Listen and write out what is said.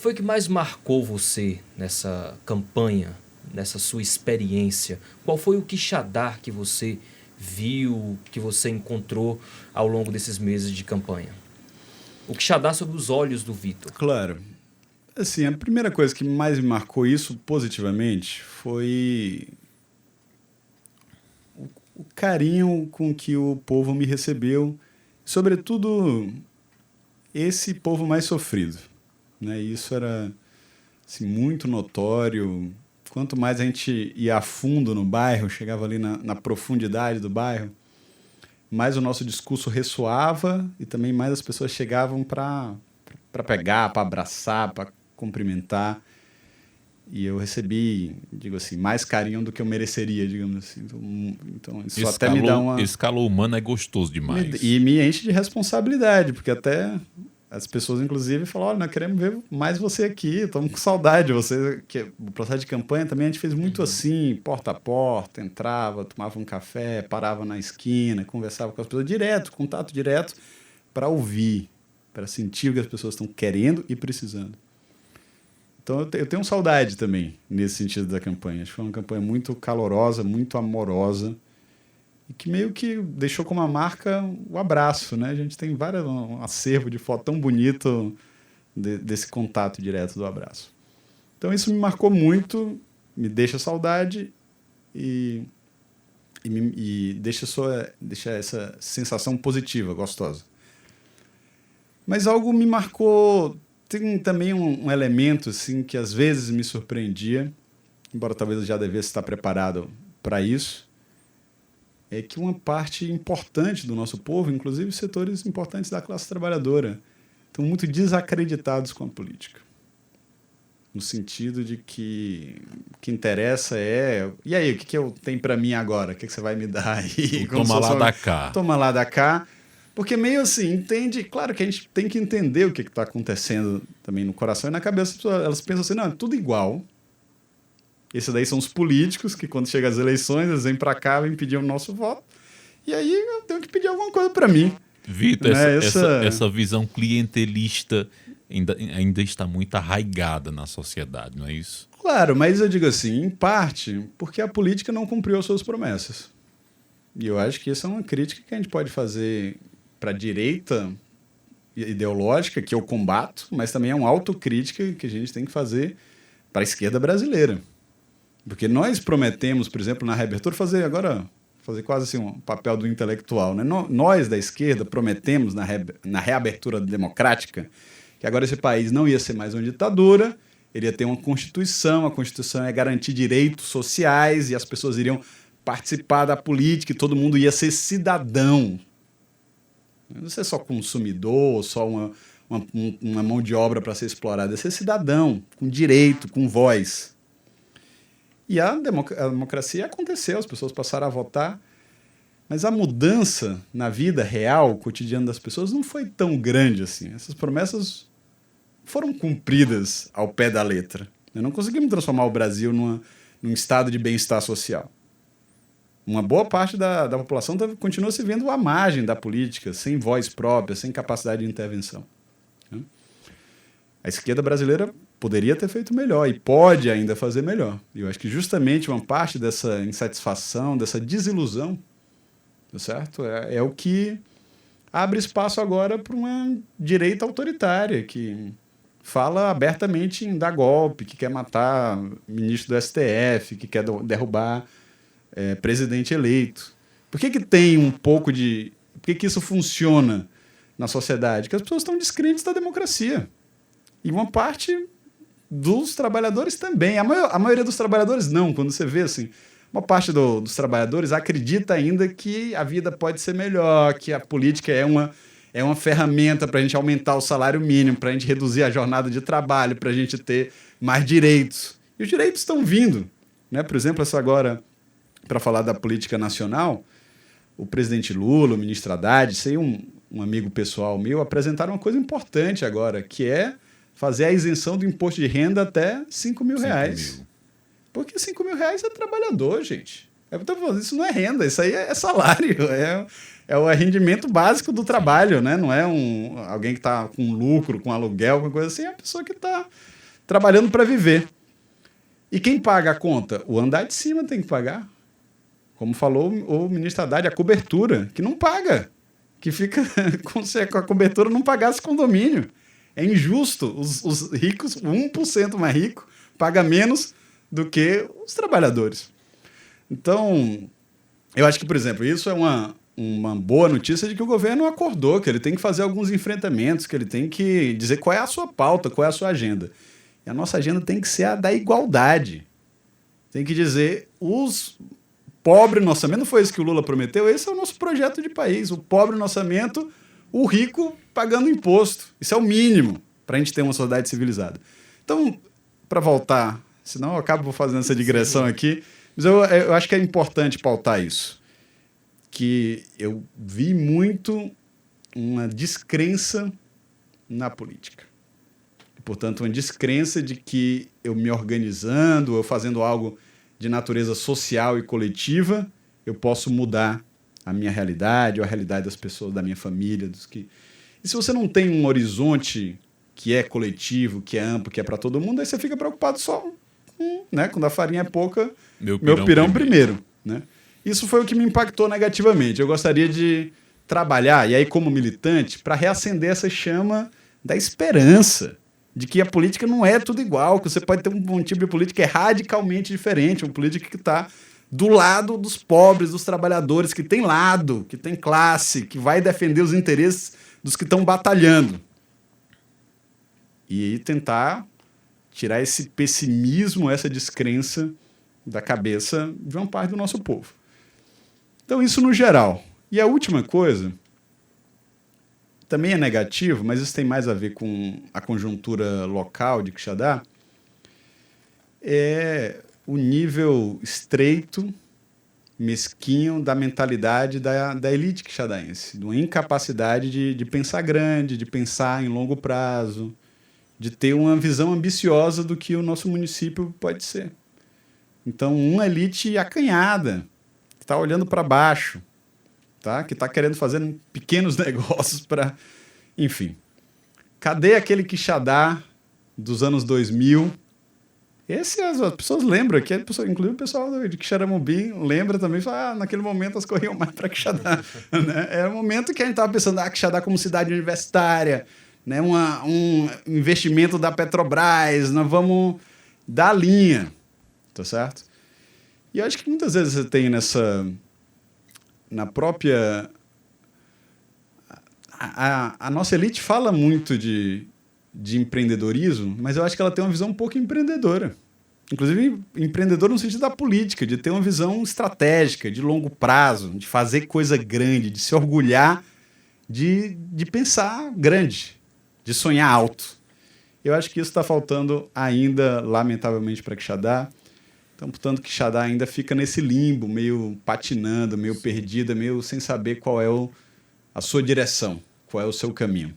Foi o que mais marcou você nessa campanha, nessa sua experiência? Qual foi o quixadar que você viu, que você encontrou ao longo desses meses de campanha? O quixadar sob os olhos do Vitor. Claro. Assim, a primeira coisa que mais me marcou isso positivamente foi o carinho com que o povo me recebeu, sobretudo esse povo mais sofrido, né? Isso era assim, muito notório. Quanto mais a gente ia a fundo no bairro, chegava ali na profundidade do bairro, mais o nosso discurso ressoava e também mais as pessoas chegavam para pegar, para abraçar, para cumprimentar. E eu recebi, digo assim, mais carinho do que eu mereceria, digamos assim. Então isso Esse até me dá uma... Esse calor humano é gostoso demais. E me enche de responsabilidade, porque até as pessoas, inclusive, falam, olha, nós queremos ver mais você aqui, estamos com saudade de você. O processo de campanha também a gente fez muito assim, porta a porta, entrava, tomava um café, parava na esquina, conversava com as pessoas direto, contato direto, para ouvir, para sentir o que as pessoas estão querendo e precisando. Então eu tenho saudade também, nesse sentido da campanha. Acho que foi uma campanha muito calorosa, muito amorosa, e que meio que deixou como uma marca o abraço, né? A gente tem um acervo de foto tão bonito desse contato direto do abraço. Então isso me marcou muito, me deixa saudade e deixa essa sensação positiva, gostosa. Mas algo me marcou... Tem também um elemento assim, que às vezes me surpreendia, embora talvez eu já devesse estar preparado para isso, é que uma parte importante do nosso povo, inclusive setores importantes da classe trabalhadora, estão muito desacreditados com a política. No sentido de que o que interessa é... E aí, o que eu tenho para mim agora? O que você vai me dar aí? Toma lá da cá. Toma lá da cá. Porque meio assim, entende... Claro que a gente tem que entender o que está acontecendo também no coração e na cabeça. Elas pensam assim, não, é tudo igual. Esses daí são os políticos que, quando chegam as eleições, eles vêm para cá, vêm pedir o nosso voto. E aí eu tenho que pedir alguma coisa para mim. Vitor, essa visão clientelista ainda está muito arraigada na sociedade, não é isso? Claro, mas eu digo assim, em parte, porque a política não cumpriu as suas promessas. E eu acho que isso é uma crítica que a gente pode fazer para a direita ideológica, que eu combato, mas também é uma autocrítica que a gente tem que fazer para a esquerda brasileira. Porque nós prometemos, por exemplo, na reabertura, fazer quase assim um papel do intelectual, né? Nós da esquerda prometemos na reabertura democrática que agora esse país não ia ser mais uma ditadura, ele ia ter uma Constituição, a Constituição ia garantir direitos sociais e as pessoas iriam participar da política e todo mundo ia ser cidadão. Não ser só consumidor, só uma mão de obra para ser explorada, ia ser cidadão, com direito, com voz. E a democracia aconteceu, as pessoas passaram a votar, mas a mudança na vida real, cotidiana das pessoas, não foi tão grande assim. Essas promessas foram cumpridas ao pé da letra. Não conseguimos transformar o Brasil num estado de bem-estar social. Uma boa parte da população continua se vendo à margem da política, sem voz própria, sem capacidade de intervenção. A esquerda brasileira poderia ter feito melhor e pode ainda fazer melhor. E eu acho que justamente uma parte dessa insatisfação, dessa desilusão, tá certo? É o que abre espaço agora para uma direita autoritária que fala abertamente em dar golpe, que quer matar ministro do STF, que quer derrubar presidente eleito. Por que tem um pouco de... Por que isso funciona na sociedade? Porque as pessoas estão descrentes da democracia. E uma parte dos trabalhadores também. A maioria dos trabalhadores não. Quando você vê assim, uma parte dos trabalhadores acredita ainda que a vida pode ser melhor, que a política é uma ferramenta para a gente aumentar o salário mínimo, para a gente reduzir a jornada de trabalho, para a gente ter mais direitos. E os direitos estão vindo. Né? Por exemplo, essa agora, para falar da política nacional, o presidente Lula, o ministro Haddad, um amigo pessoal meu, apresentaram uma coisa importante agora, que é fazer a isenção do imposto de renda até R$5 mil. Porque R$5 mil é trabalhador, gente. Eu tô falando, isso não é renda, isso aí é salário, é o rendimento básico do trabalho, né? Não é alguém que está com lucro, com aluguel, alguma coisa assim, é a pessoa que está trabalhando para viver. E quem paga a conta? O andar de cima tem que pagar. Como falou o ministro Haddad, a cobertura, que não paga, que fica como se a cobertura não pagasse condomínio. É injusto. Os ricos, o 1% mais rico, paga menos do que os trabalhadores. Então, eu acho que, por exemplo, isso é uma boa notícia de que o governo acordou, que ele tem que fazer alguns enfrentamentos, que ele tem que dizer qual é a sua pauta, qual é a sua agenda. E a nossa agenda tem que ser a da igualdade. Tem que dizer, os pobres no orçamento, não foi isso que o Lula prometeu? Esse é o nosso projeto de país. O pobre no orçamento, o rico pagando imposto. Isso é o mínimo para a gente ter uma sociedade civilizada. Então, para voltar, senão eu acabo fazendo essa digressão aqui, mas eu acho que é importante pautar isso. Que eu vi muito uma descrença na política. E, portanto, uma descrença de que eu me organizando, eu fazendo algo de natureza social e coletiva, eu posso mudar a minha realidade ou a realidade das pessoas da minha família. E se você não tem um horizonte que é coletivo, que é amplo, que é para todo mundo, aí você fica preocupado só, né? Quando a farinha é pouca, meu pirão primeiro, né? Isso foi o que me impactou negativamente. Eu gostaria de trabalhar, e aí como militante, para reacender essa chama da esperança, de que a política não é tudo igual, que você pode ter um tipo de política que é radicalmente diferente, uma política que está do lado dos pobres, dos trabalhadores, que tem lado, que tem classe, que vai defender os interesses dos que estão batalhando. E tentar tirar esse pessimismo, essa descrença da cabeça de uma parte do nosso povo. Então, isso no geral. E a última coisa, também é negativo, mas isso tem mais a ver com a conjuntura local de Quixadá, é o nível estreito, mesquinho da mentalidade da elite quixadaense, de uma incapacidade de pensar grande, de pensar em longo prazo, de ter uma visão ambiciosa do que o nosso município pode ser. Então, uma elite acanhada, que está olhando para baixo, tá? Que está querendo fazer pequenos negócios para... Enfim. Cadê aquele Quixadá dos anos 2000? Esse as pessoas lembram, inclusive o pessoal de Quixaramubim lembra também, fala, naquele momento as corriam mais para Quixadá. Né? Era o momento que a gente estava pensando, Quixadá como cidade universitária, né? Um investimento da Petrobras, nós vamos dar linha, tá certo? E eu acho que muitas vezes você tem na própria... A nossa elite fala muito de empreendedorismo, mas eu acho que ela tem uma visão um pouco empreendedora. Inclusive, empreendedora no sentido da política, de ter uma visão estratégica, de longo prazo, de fazer coisa grande, de se orgulhar, de pensar grande, de sonhar alto. Eu acho que isso está faltando ainda, lamentavelmente, para Quixadá. Então, portanto, Quixadá ainda fica nesse limbo, meio patinando, meio perdida, meio sem saber qual é a sua direção, qual é o seu caminho.